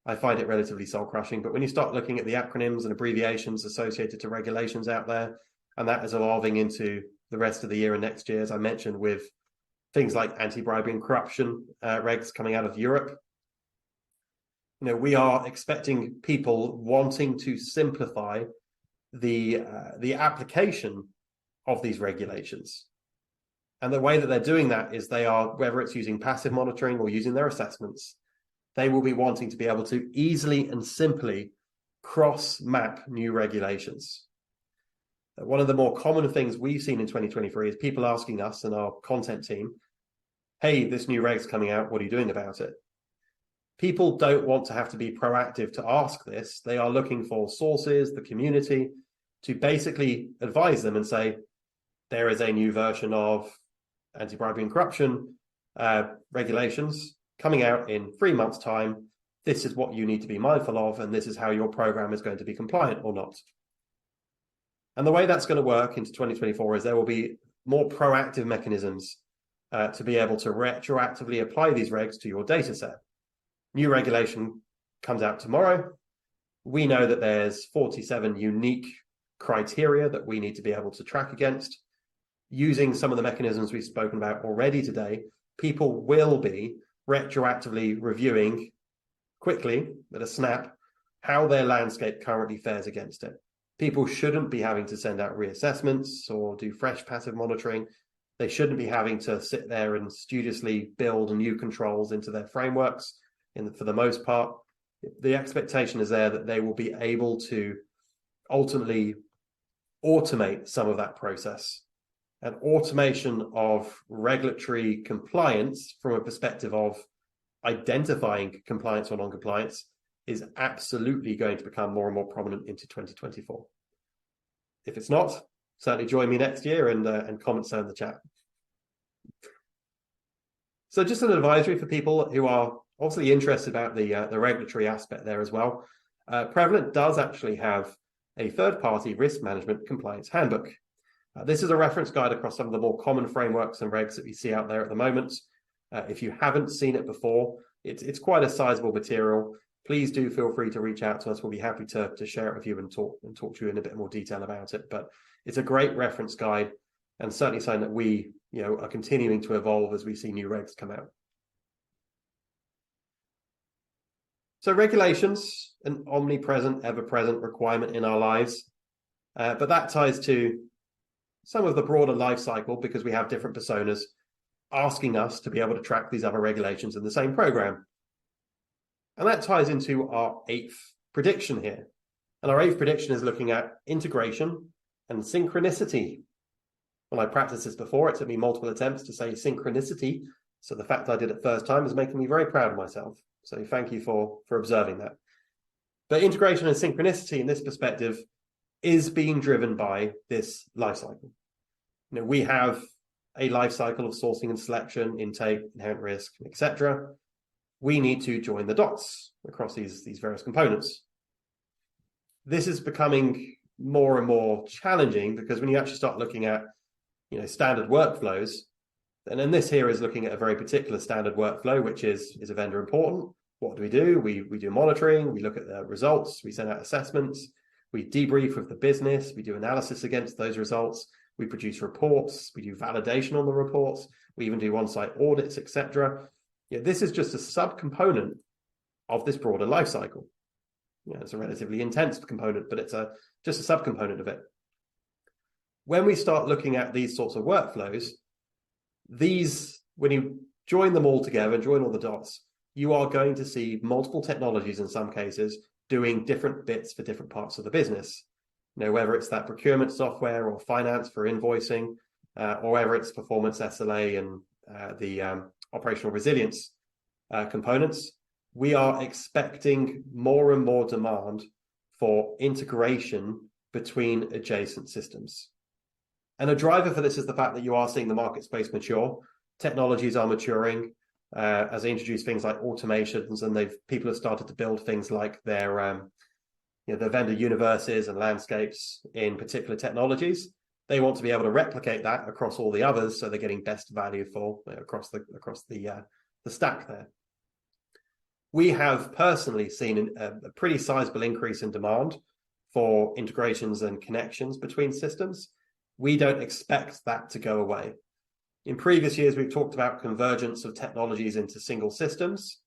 I find it relatively soul-crushing. But when you start looking at the acronyms and abbreviations associated to regulations out there, and that is evolving into the rest of the year and next year, as I mentioned, with things like anti-bribery and corruption regs coming out of Europe, we are expecting people wanting to simplify the application of these regulations. And the way that they're doing that is they are, whether it's using passive monitoring or using their assessments, they will be wanting to be able to easily and simply cross-map new regulations. One of the more common things we've seen in 2023 is people asking us and our content team, hey, this new reg's coming out, what are you doing about it? People don't want to have to be proactive to ask this. They are looking for sources, the community, to basically advise them and say, there is a new version of anti-bribery and corruption regulations coming out in 3 months' time. This is what you need to be mindful of, and this is how your program is going to be compliant or not. And the way that's going to work into 2024 is there will be more proactive mechanisms to be able to retroactively apply these regs to your data set. New regulation comes out tomorrow. We know that there's 47 unique criteria that we need to be able to track against. Using some of the mechanisms we've spoken about already today, people will be retroactively reviewing quickly, at a snap, how their landscape currently fares against it. People shouldn't be having to send out reassessments or do fresh passive monitoring. They shouldn't be having to sit there and studiously build new controls into their frameworks. For the most part, the expectation is there that they will be able to ultimately automate some of that process. And automation of regulatory compliance from a perspective of identifying compliance or non-compliance is absolutely going to become more and more prominent into 2024. If it's not, certainly join me next year and comment so in the chat. So just an advisory for people who are obviously interested about the regulatory aspect there as well. Prevalent does actually have a third-party risk management compliance handbook. This is a reference guide across some of the more common frameworks and regs that we see out there at the moment. If you haven't seen it before, it's quite a sizable material. Please do feel free to reach out to us. We'll be happy to share it with you and talk to you in a bit more detail about it. But it's a great reference guide and certainly something that we are continuing to evolve as we see new regs come out. So regulations, an omnipresent, ever-present requirement in our lives, but that ties to some of the broader life cycle because we have different personas asking us to be able to track these other regulations in the same program. And that ties into our 8th prediction here. And our 8th prediction is looking at integration and synchronicity. When I practiced this before, it took me multiple attempts to say synchronicity. So the fact I did it first time is making me very proud of myself. So thank you for observing that. But integration and synchronicity in this perspective is being driven by this life cycle. We have a life cycle of sourcing and selection, intake, inherent risk, etc. We need to join the dots across these various components. This is becoming more and more challenging because when you actually start looking at standard workflows, and then this here is looking at a very particular standard workflow, which is a vendor important. What do? We do monitoring, we look at the results, we send out assessments, we debrief with the business, we do analysis against those results, we produce reports, we do validation on the reports, we even do on-site audits, etc. This is just a subcomponent of this broader life cycle. It's a relatively intense component, but it's just a subcomponent of it. When we start looking at these sorts of workflows, when you join them all together and join all the dots, you are going to see multiple technologies in some cases doing different bits for different parts of the business. Whether it's that procurement software or finance for invoicing, or whether it's performance SLA and the operational resilience components, we are expecting more and more demand for integration between adjacent systems. And a driver for this is the fact that you are seeing the market space mature. Technologies are maturing as they introduce things like automations, and people have started to build things like their vendor universes and landscapes in particular technologies. They want to be able to replicate that across all the others, so they're getting best value for across the stack there. We have personally seen a pretty sizable increase in demand for integrations and connections between systems. We don't expect that to go away. In previous years, we've talked about convergence of technologies into single systems,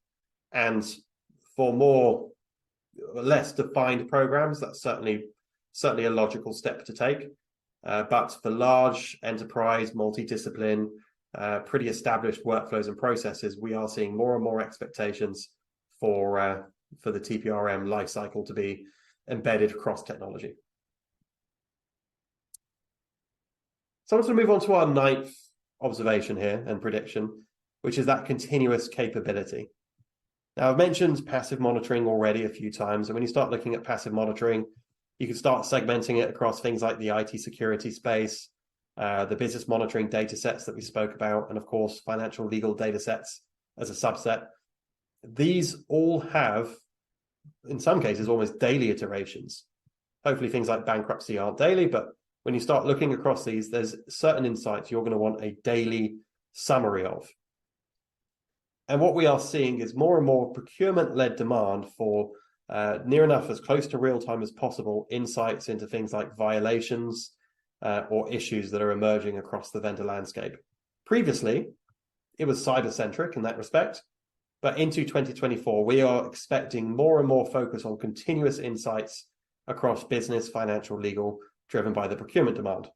and for more or less defined programs, that's certainly a logical step to take. But for large enterprise, multidiscipline, pretty established workflows and processes, we are seeing more and more expectations for the TPRM lifecycle to be embedded across technology. So I want to move on to our ninth observation here and prediction, which is that continuous capability. Now, I've mentioned passive monitoring already a few times, and when you start looking at passive monitoring, you can start segmenting it across things like the IT security space, the business monitoring data sets that we spoke about, and of course, financial legal data sets as a subset. These all have, in some cases, almost daily iterations. Hopefully things like bankruptcy aren't daily, but when you start looking across these, there's certain insights you're going to want a daily summary of. And what we are seeing is more and more procurement-led demand for near enough as close to real time as possible insights into things like violations or issues that are emerging across the vendor landscape. Previously, it was cyber-centric in that respect, but into 2024, we are expecting more and more focus on continuous insights across business, financial, legal, driven by the procurement demand.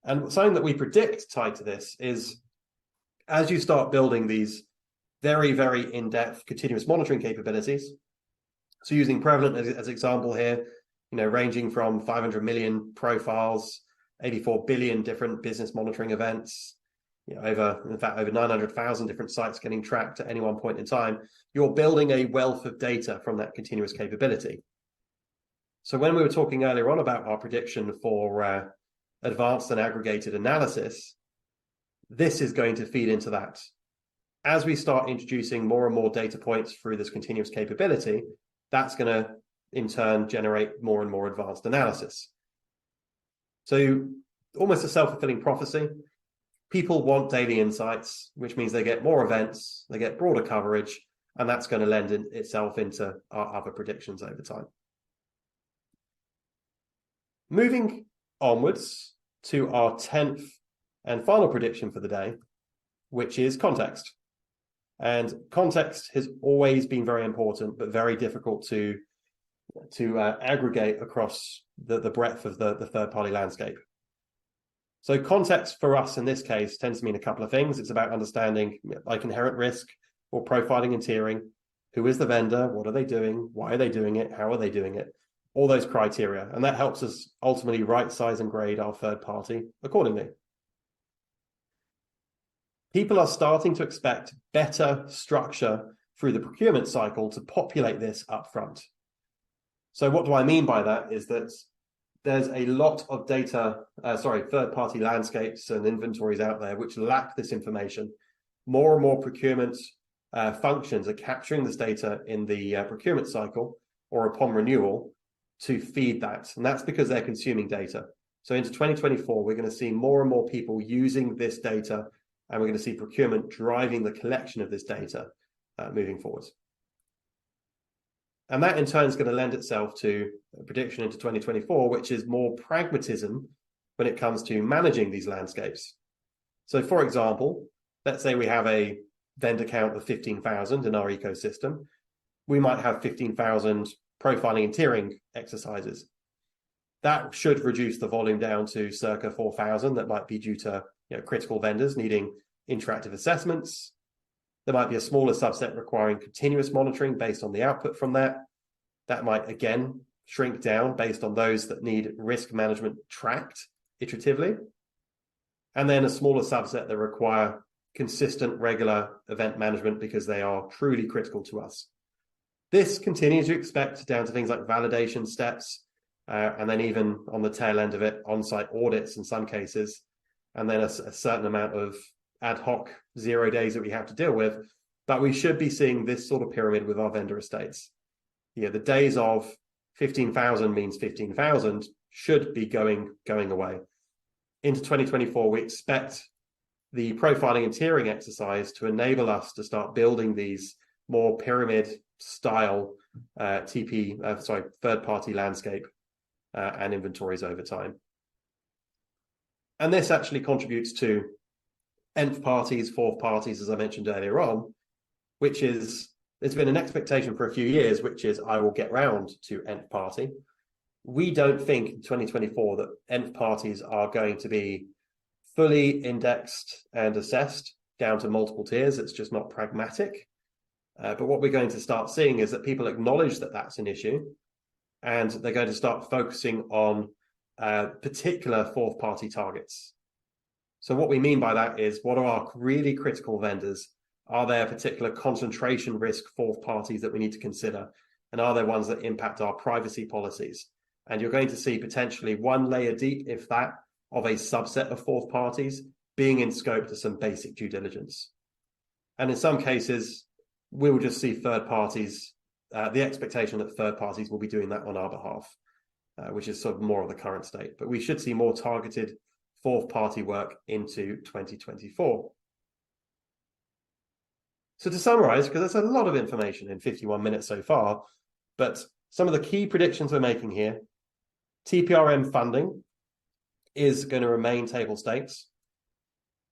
And something that we predict tied to this is, as you start building these very, very in-depth continuous monitoring capabilities, so using Prevalent as example here, ranging from 500 million profiles, 84 billion different business monitoring events, over 900,000 different sites getting tracked at any one point in time, you're building a wealth of data from that continuous capability. So when we were talking earlier on about our prediction for advanced and aggregated analysis, this is going to feed into that. As we start introducing more and more data points through this continuous capability, that's going to, in turn, generate more and more advanced analysis. So almost a self-fulfilling prophecy. People want daily insights, which means they get more events, they get broader coverage, and that's going to lend itself into our other predictions over time. Moving onwards to our 10th and final prediction for the day, which is context. And context has always been very important, but very difficult to aggregate across the breadth of the third-party landscape. So context for us in this case tends to mean a couple of things. It's about understanding like inherent risk or profiling and tiering. Who is the vendor? What are they doing? Why are they doing it? How are they doing it? All those criteria. And that helps us ultimately right size and grade our third party accordingly. People are starting to expect better structure through the procurement cycle to populate this up front. So what do I mean by that is that there's a lot of third-party landscapes and inventories out there which lack this information. More and more procurement functions are capturing this data in the procurement cycle or upon renewal to feed that. And that's because they're consuming data. So into 2024, we're going to see more and more people using this data, and we're going to see procurement driving the collection of this data moving forwards. And that in turn is going to lend itself to a prediction into 2024, which is more pragmatism when it comes to managing these landscapes. So for example, let's say we have a vendor count of 15,000 in our ecosystem. We might have 15,000 profiling and tiering exercises. That should reduce the volume down to circa 4,000. That might be due to critical vendors needing interactive assessments. There might be a smaller subset requiring continuous monitoring based on the output from that. That might, again, shrink down based on those that need risk management tracked iteratively. And then a smaller subset that require consistent, regular event management because they are truly critical to us. This continues to expect down to things like validation steps, and then even on the tail end of it, on-site audits in some cases, and then a certain amount of ad hoc 0 days that we have to deal with. But we should be seeing this sort of pyramid with our vendor estates. The days of 15,000 means 15,000 should be going away. Into 2024, we expect the profiling and tiering exercise to enable us to start building these more pyramid style third-party landscape and inventories over time. And this actually contributes to nth parties, fourth parties, as I mentioned earlier on, which is, there's been an expectation for a few years, which is I will get round to nth party. we don't think in 2024 that nth parties are going to be fully indexed and assessed down to multiple tiers. It's just not pragmatic. But what we're going to start seeing is that people acknowledge that that's an issue, and they're going to start focusing on particular fourth party targets. So what we mean by that is, what are our really critical vendors? Are there particular concentration risk fourth parties that we need to consider? And are there ones that impact our privacy policies? And you're going to see potentially one layer deep, if that, of a subset of fourth parties being in scope to some basic due diligence. And in some cases, we will just see third parties, the expectation that third parties will be doing that on our behalf, which is sort of more of the current state. But we should see more targeted fourth party work into 2024. So to summarize, because there's a lot of information in 51 minutes so far, but some of the key predictions we're making here: TPRM funding is going to remain table stakes.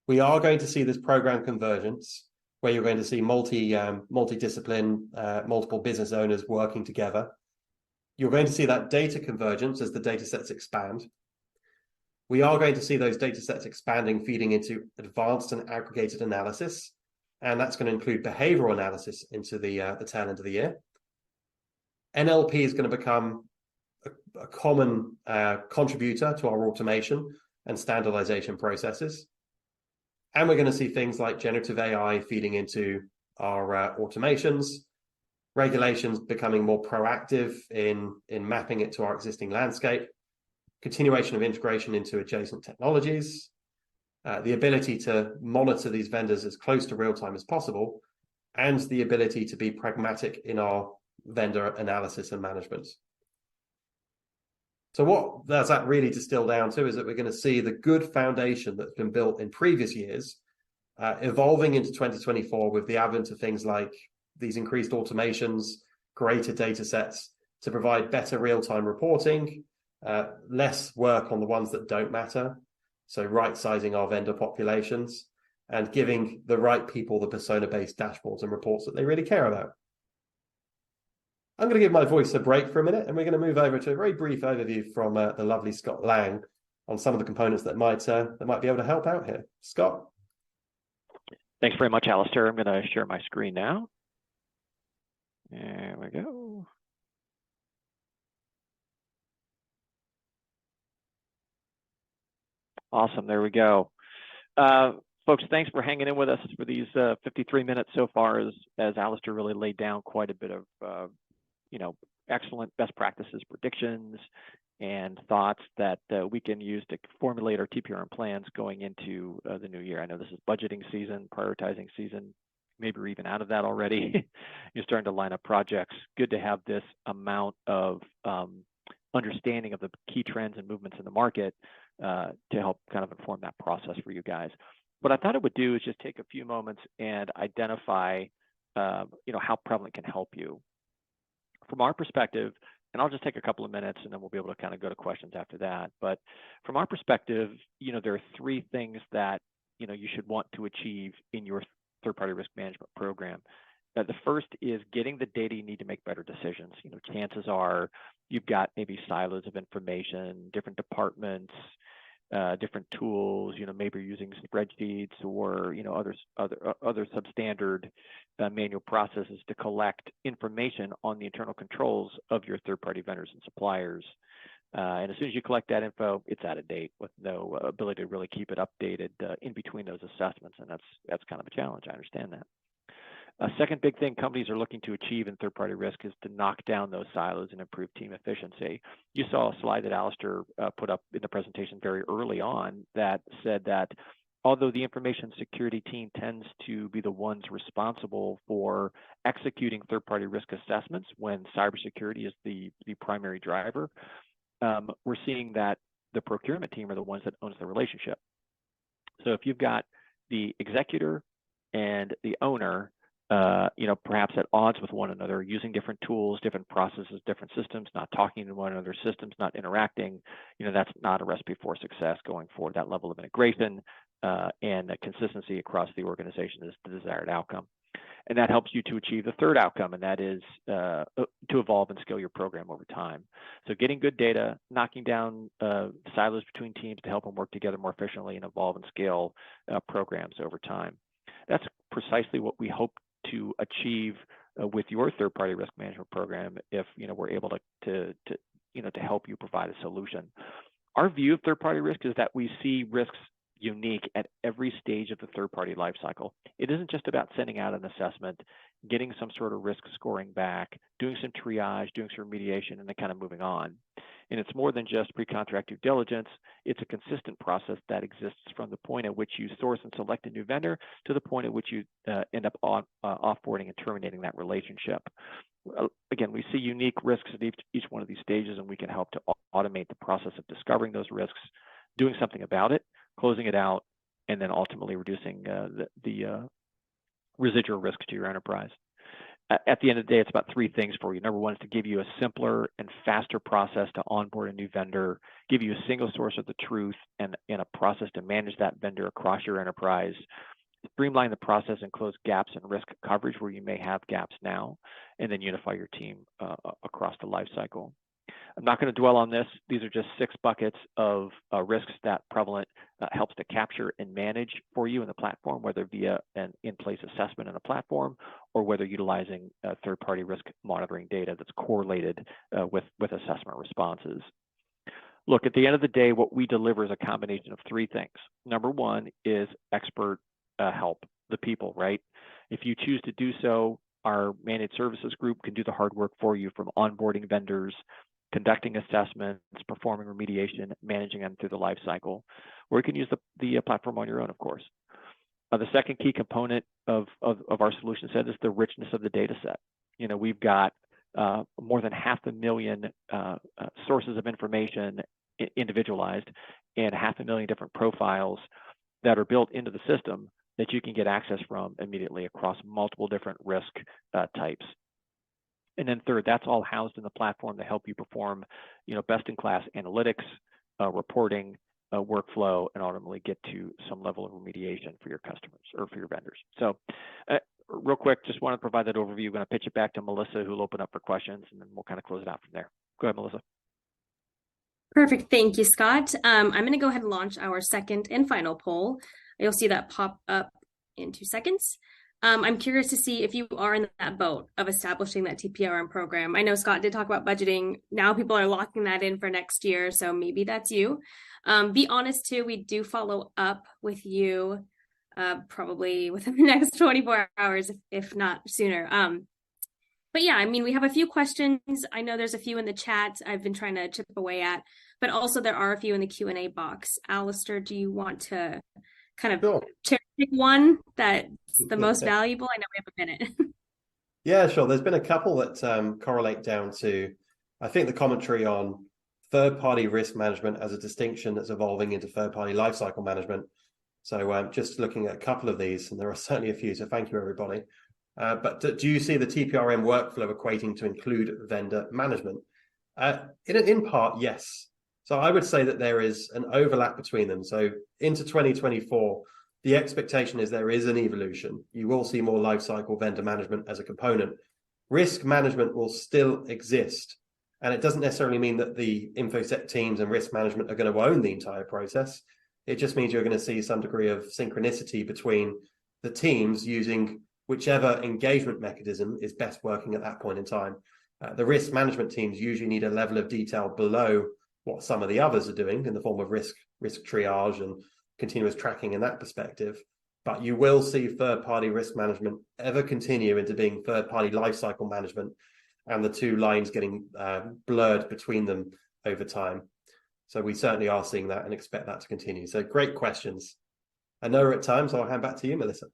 We are going to see this program convergence, where you're going to see multi-discipline, multiple business owners working together. You're going to see that data convergence as the data sets expand. We are going to see those data sets expanding, feeding into advanced and aggregated analysis, and that's going to include behavioral analysis into the tail end of the year. NLP is going to become a common contributor to our automation and standardization processes. And we're going to see things like generative AI feeding into our automations, regulations becoming more proactive in mapping it to our existing landscape, continuation of integration into adjacent technologies, the ability to monitor these vendors as close to real time as possible, and the ability to be pragmatic in our vendor analysis and management. So what does that really distill down to is that we're going to see the good foundation that's been built in previous years evolving into 2024 with the advent of things like these increased automations, greater data sets to provide better real-time reporting, less work on the ones that don't matter, so right-sizing our vendor populations and giving the right people the persona-based dashboards and reports that they really care about. I'm going to give my voice a break for a minute, and we're going to move over to a very brief overview from the lovely Scott Lang on some of the components that might be able to help out here. Scott? Thanks very much, Alastair. I'm going to share my screen now. There we go. Awesome. There we go. Folks, thanks for hanging in with us for these 53 minutes so far, as Alastair really laid down quite a bit of excellent best practices, predictions, and thoughts that we can use to formulate our TPRM plans going into the new year. I know this is budgeting season, prioritizing season. Maybe we're even out of that already. You're starting to line up projects. Good to have this amount of understanding of the key trends and movements in the market to help kind of inform that process for you guys. What I thought it would do is just take a few moments and identify how Prevalent can help you. From our perspective, and I'll just take a couple of minutes and then we'll be able to kind of go to questions after that. But from our perspective, there are three things that you should want to achieve in your third-party risk management program. The first is getting the data you need to make better decisions. Chances are you've got maybe silos of information, different departments, different tools. Maybe you're using spreadsheets or other substandard manual processes to collect information on the internal controls of your third-party vendors and suppliers. And as soon as you collect that info, it's out of date with no ability to really keep it updated in between those assessments, and that's kind of a challenge. I understand that. A second big thing companies are looking to achieve in third-party risk is to knock down those silos and improve team efficiency. You saw a slide that Alastair put up in the presentation very early on that said that although the information security team tends to be the ones responsible for executing third-party risk assessments when cybersecurity is the primary driver, we're seeing that the procurement team are the ones that owns the relationship. So if you've got the executor and the owner perhaps at odds with one another, using different tools, different processes, different systems, not talking to one another's systems, not interacting, that's not a recipe for success going forward. That level of integration and the consistency across the organization is the desired outcome. And that helps you to achieve the third outcome, and that is to evolve and scale your program over time. So getting good data, knocking down silos between teams to help them work together more efficiently and evolve and scale programs over time. That's precisely what we hope to achieve with your third-party risk management program if we're able to help you provide a solution. Our view of third-party risk is that we see risks unique at every stage of the third-party lifecycle. It isn't just about sending out an assessment, getting some sort of risk scoring back, doing some triage, doing some remediation, and then kind of moving on. And it's more than just pre-contract due diligence. It's a consistent process that exists from the point at which you source and select a new vendor to the point at which you end up offboarding and terminating that relationship. Again, we see unique risks at each one of these stages, and we can help to automate the process of discovering those risks, doing something about it, closing it out, and then ultimately reducing the residual risk to your enterprise. At the end of the day, it's about three things for you. Number one is to give you a simpler and faster process to onboard a new vendor, give you a single source of the truth and a process to manage that vendor across your enterprise, streamline the process and close gaps in risk coverage where you may have gaps now, and then unify your team across the life cycle. I'm not going to dwell on this. These are just 6 buckets of risks that Prevalent helps to capture and manage for you in the platform, whether via an in-place assessment in a platform or whether utilizing third-party risk monitoring data that's correlated with assessment responses. Look, at the end of the day, what we deliver is a combination of 3 things. Number one is expert help, the people, right? If you choose to do so, our managed services group can do the hard work for you, from onboarding vendors, conducting assessments, performing remediation, managing them through the life cycle, or you can use the platform on your own, of course. The second key component of our solution set is the richness of the data set. We've got more than 500,000 sources of information individualized and 500,000 different profiles that are built into the system that you can get access from immediately across multiple different risk types. And then third, that's all housed in the platform to help you perform, best-in-class analytics, reporting, workflow, and ultimately get to some level of remediation for your customers or for your vendors. So real quick, just want to provide that overview. I'm going to pitch it back to Melissa, who will open up for questions, and then we'll kind of close it out from there. Go ahead, Melissa. Perfect. Thank you, Scott. I'm going to go ahead and launch our second and final poll. You'll see that pop up in 2 seconds. I'm curious to see if you are in that boat of establishing that TPRM program. I know Scott did talk about budgeting. Now people are locking that in for next year, so maybe that's you. Be honest too, we do follow up with you probably within the next 24 hours, if not sooner. But yeah, I mean, we have a few questions. I know there's a few in the chat I've been trying to chip away at, but also there are a few in the Q&A box. Alastair, do you want to kind of cherry pick one that's the most valuable? I know we have a minute. Yeah, sure. There's been a couple that correlate down to, I think, the commentary on third-party risk management as a distinction that's evolving into third-party lifecycle management. So just looking at a couple of these, and there are certainly a few, so thank you, everybody. But do you see the TPRM workflow equating to include vendor management? In part, yes. So I would say that there is an overlap between them. So into 2024, the expectation is there is an evolution. You will see more lifecycle vendor management as a component. Risk management will still exist. And it doesn't necessarily mean that the InfoSec teams and risk management are going to own the entire process. It just means you're going to see some degree of synchronicity between the teams using whichever engagement mechanism is best working at that point in time. The risk management teams usually need a level of detail below what some of the others are doing in the form of risk triage and continuous tracking in that perspective. But you will see third-party risk management ever continue into being third-party lifecycle management, and the two lines getting blurred between them over time. So we certainly are seeing that and expect that to continue. So great questions. I know we're at time, so I'll hand back to you, Melissa.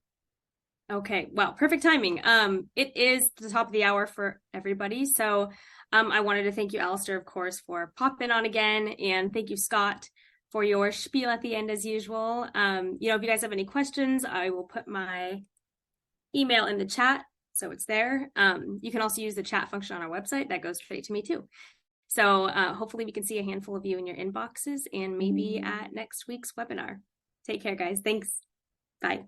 Okay, well, perfect timing. It is the top of the hour for everybody. So I wanted to thank you, Alastair, of course, for popping on again. And thank you, Scott, for your spiel at the end, as usual. If you guys have any questions, I will put my email in the chat, so it's there. You can also use the chat function on our website. That goes straight to me, too. So hopefully we can see a handful of you in your inboxes and maybe at next week's webinar. Take care, guys. Thanks. Bye.